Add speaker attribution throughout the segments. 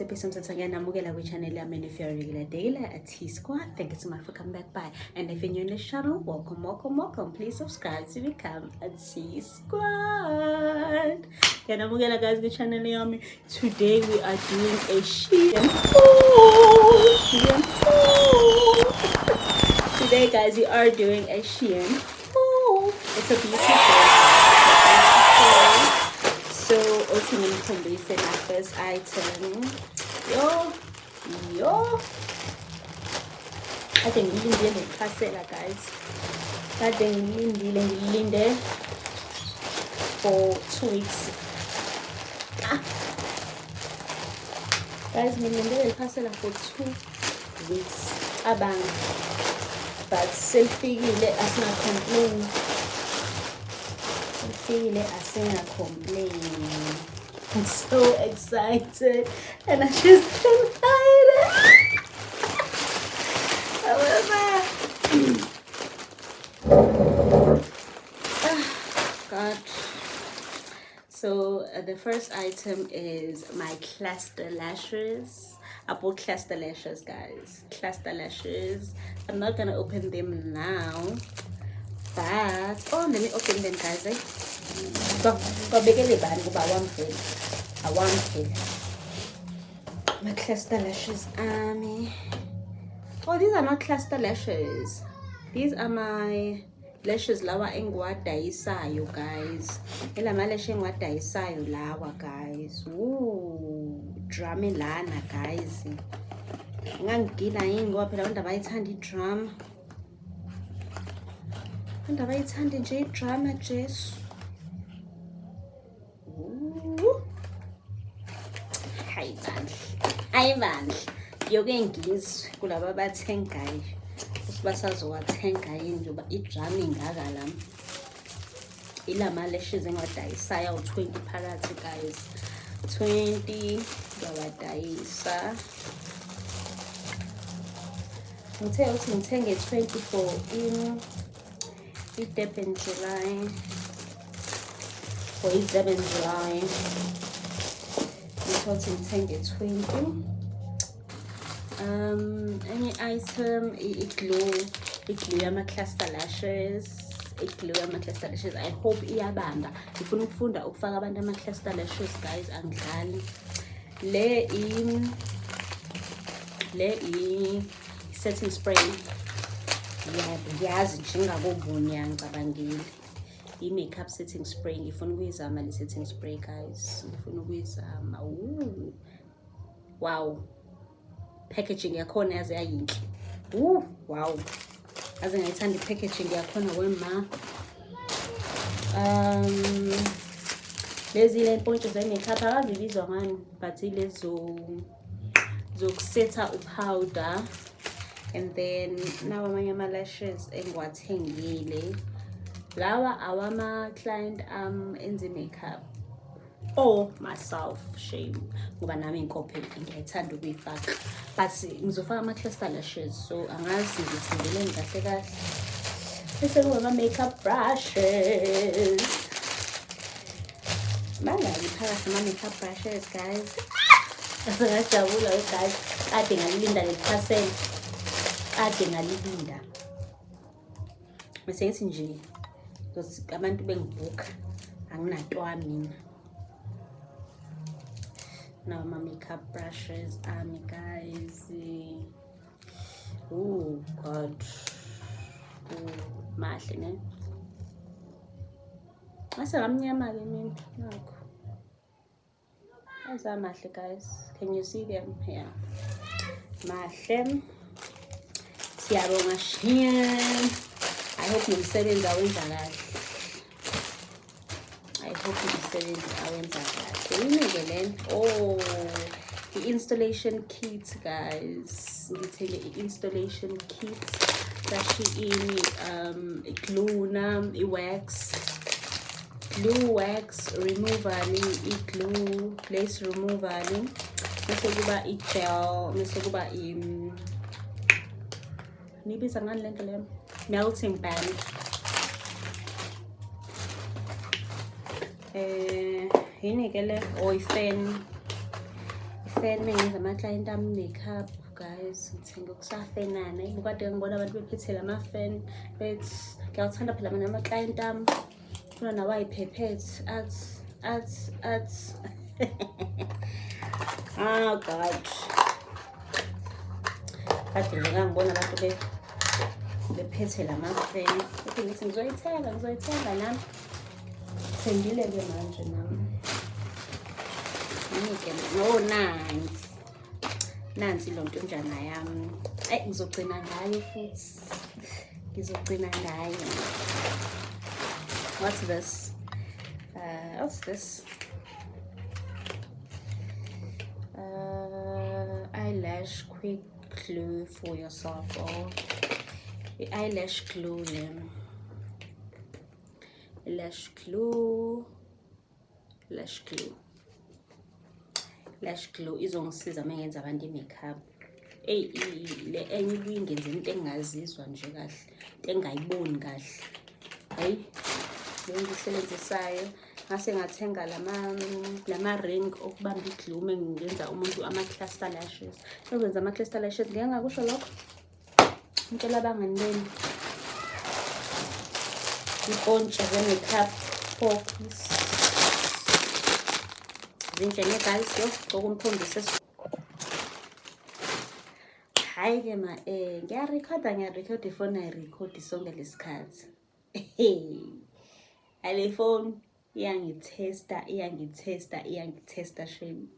Speaker 1: episode again. Namukela channel yami, and if you're a regular daily at T-Squad, thank you so much for coming back by. And if you're new in the channel, welcome. Please subscribe to become a T-Squad. Yeah, namukela guys, the channel yami. Today we are doing a Shein haul. Today guys, we are doing a Shein haul. It's a beauty haul. So, ultimately, my first item. Yo. I think we didn't get casella, guys. I think we didn't there for 2 weeks. Guys, we didn't casella for 2 weeks. But selfie let us not complain. I'm so excited and I just can't hide it. God. So the first item is my cluster lashes. I bought cluster lashes, guys. Cluster lashes. I'm not gonna open them now, but let me open them, guys. Go big in the bag about one thing. My cluster lashes, oh, these are not cluster lashes. These are my lashes lawa engwadaisayo, guys. Ela malashe engwadaisayo lawa, guys. Ooh, drama lana, guys. Ngangigila yini ngoba phela abantu abayithanda idrama. Abantu abayithanda nje idrama, Jesu. Hayi bandla yoke ngizwe kulaba abathengayo basazowathenga yini njengoba idrama ingaka lami ilama lashes engadayisa u-20 phakathi, guys. 20 yawadayisa. Ngithe uthi ngithenge 20 for i-Durban July for i-7 July. Ngithe ngithenge 20. Any item i-glue yama-cluster lashes. I-glue yama-cluster lashes. I hope iyabamba. Ngifuna ukufunda ukufaka abantu ama-cluster lashes, guys. Angidlali. Le setting spray. Yazi njengabobunye ngicabangile. I-makeup setting spray. Ngifuna ukuyizama le setting spray, guys. Ngifuna ukuyizama. Wow. Packaging yakhona yaze yayinhle. Wow. Aze ngayithanda i-packaging yakhona wema. Lezi lempontshwe ze-makeup abazibizwa ngani, but ilezo zokusetha upowder. And then nawa amanye ama-lashes engiwathengile. Lawa awama client enze makeup or myself, shame ngoba nami inkophe ngiyayithanda ukuyifaka, but ngizofaka ama-cluster lashes, so angazi ngithengeleni kahle bese kuba ama-makeup brushes. Mangabi phakathi ama-makeup brushes, guys. Asengajabula guys, kade ngalilinda le parcel. Bese ngithi nje abantu bengibuka anginatwa mina. Now my makeup brushes, guys. Oh God. Mahle ne. Ase ngamnyama ke mina nakho. Azamahle, guys. Can you see them here? Mahle. Siyabonga Shein. I hope umsebenzi awenza kahle. The installation kit, guys. Ngithenge i-installation kit. Kashi glue glue wax removal, glue place removal. Mase kuba i-gel, mase kuba nibiza ngani lento le melting band. Yini ke le fan fan mengenza ama-client ami makeup guys ngithenga okusafenana kade ngibona abantu bephethe lama-fan bethi ngiyawuthanda phela mina ama-client ami funa nawe ayiphephethe athi oh god kade nje ngangibona abantu bephethe lama-fan ethi ngithi ngizoyithenga nami thengile-ke manje nami ngike nansi lo ntonjana yami ngizogcina ngayo futhi ngizogcina ngayo. What's this? Eyelash quick glue for yourself or eyelash glue lash glue izongisiza mengenza abantu i-makeup. Le enye ibingenza into engazizwa nje kahle, into engayiboni kahle. Hayi lo ngisebenzisayo ngase ngathenga lama ring okubamba iglue mengenza umuntu ama-cluster lashes. Ukwenza ama-cluster lashes ngeke ngakusho lokho. Ngicela banganibeni. Ipontshi ze-makeup 4 piece. Zinjene guys yo ngokumkhombisa. Hayi ke ngiyarekhoda ifoni ayirekhodi sonke lesikhathi. Ale phone iyangithesta shame.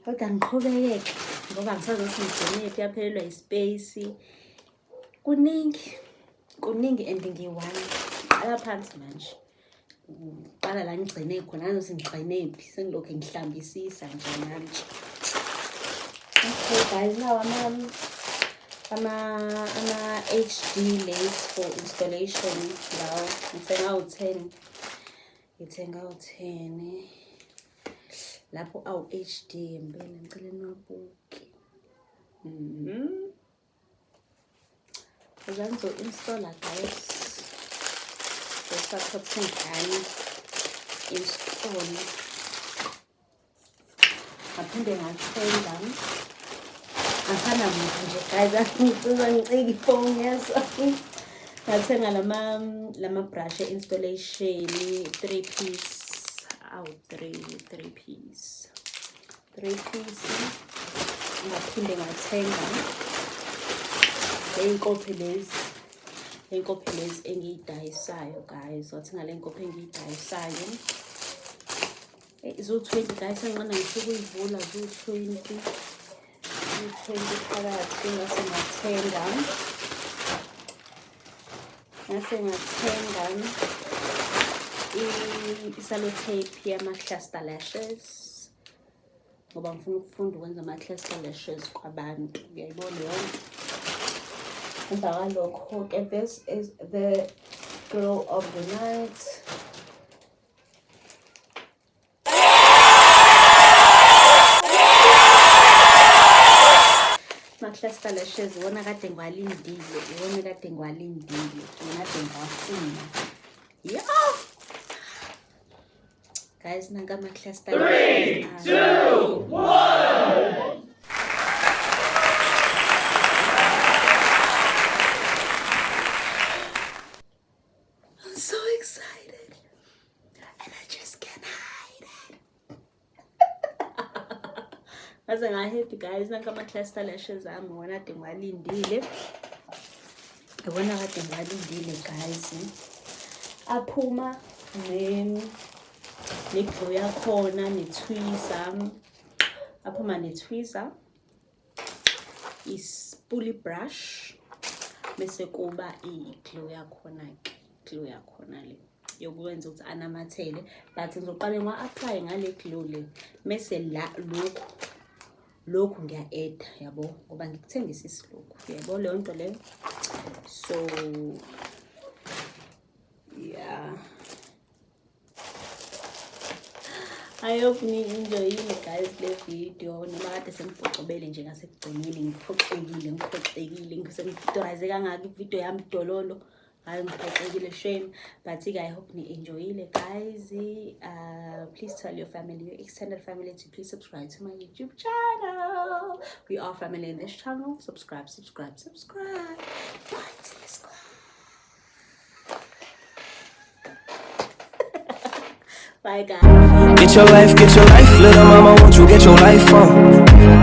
Speaker 1: Kodwa ngiqhubekeke ngoba ngisazothi ngigcinephi yaphelelwa ispace. Kuningi and ngiyi-one. Qala phansi manje. Qala la ngigcine khona ngazothi ngigcinephi sengilokho ngihlambisisa nje manje. Okay guys, now ama HD lace for installation now. Ngithenga u10 lapho HD empela ngicela niwabuke. Uzanzo installer guys. Bese ngani install. Ngaphinde ngathenga ngifana nje guys ngicela ifoni yaso. Ngathenga lama brush installation 3 piece. 3 piece. Ngaphinde ngathenga ley'nkophe lezi engiyidayisayo guys. Wathenga le nkophe engiyidayisayo. Zo-20 guys engiqanda ngisho ukuyivula zo-20 phakathi. Ngase ngathenga i-sellotape yama-cluster lashes ngoba ngifuna ukufunda ukwenza ama-cluster lashes kwabantu. Uyayibona yonke. Emva kwalokho-ke this is the glow of the night. Ma-cluster lashes iwona kade ngiwalindile. Ngikade ngiwafuna. Yeah. Guys, nanka ama-cluster lashes. 3, 2, 1. I'm so excited. And I just can't hide it. Ngaze ngahappy guys, nanka ama-cluster lashes ami wona kade ngiwalindile. Iwona kade ngiwalindile guys. Aphuma ne-glue yakhona ne-tweezer. Aphuma ne-tweezer. Is-spoolie brush. Bese kuba i-glue yakhona le yokwenza ukuthi anamathele, but ngizoqala ngiwa-apply ngale glue le. Mese la lokhu ngiya-add yabo ngoba ngikuthengisisa lokhu. Yabo leyo nto leyo. So yeah. I hope ni-enjoy guys le video. Noma kade sengiphoxobele nje ngasekugcineni ngiphoxekile sengividorayize kangaka ivideo yami dololo. I'm a shame, but I hope you enjoy it, guys. Please tell your family, your extended family, to please subscribe to my YouTube channel. We are family in this channel. Subscribe. Bye, guys.
Speaker 2: Get your life, little mama, won't you get your life on?